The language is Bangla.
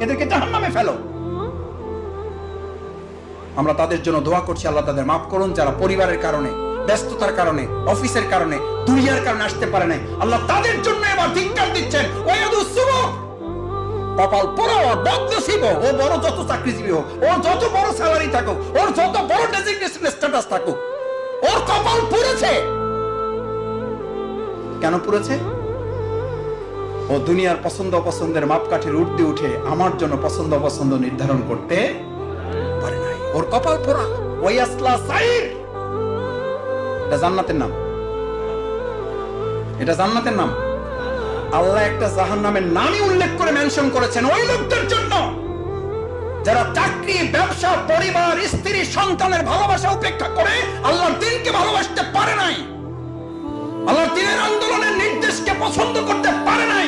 এদেরকে জাহান্নামে ফেলো। আমরা তাদের জন্য দোয়া করছি, আল্লাহ তাদের মাফ করুন যারা পরিবারের কারণে, ব্যস্ততার কারণে, অফিসের কারণে, দুনিয়ার কারণে আসতে পারে নাই। আল্লাহ তাদের জন্য এবার ধিক্কার দিচ্ছেন। কপাল পোড়া, ওর বদনসিব, ও বড় যত চাকরিজীবী হোক, ওর যত বড় স্যালারি থাকুক, ওর যত বড় ডেজিগনেশন স্ট্যাটাস থাকুক, ওর কপাল পুড়েছে। কেন পুড়েছে? ও দুনিয়ার পছন্দ অপছন্দের মাপকাঠির ঊর্ধ্বে উঠে আমার জন্য পছন্দ অপছন্দ নির্ধারণ করতে পারে নাই। ওর কপাল পোড়া। ওয়াসলা সাইর, এটা জান্নাতের নাম, এটা জান্নাতের নাম। আল্লাহ একটা জাহান্নামের নামই উল্লেখ করে মেনশন করেছেন ওই লোকদের জন্য যারা চাকরি, ব্যবসা, পরিবার, স্ত্রী, সন্তানের ভালোবাসা উপেক্ষা করে আল্লাহর দ্বীনকে ভালোবাসতে পারে নাই, আল্লাহর দ্বীনের আন্দোলনের নির্দেশকে পছন্দ করতে পারে নাই।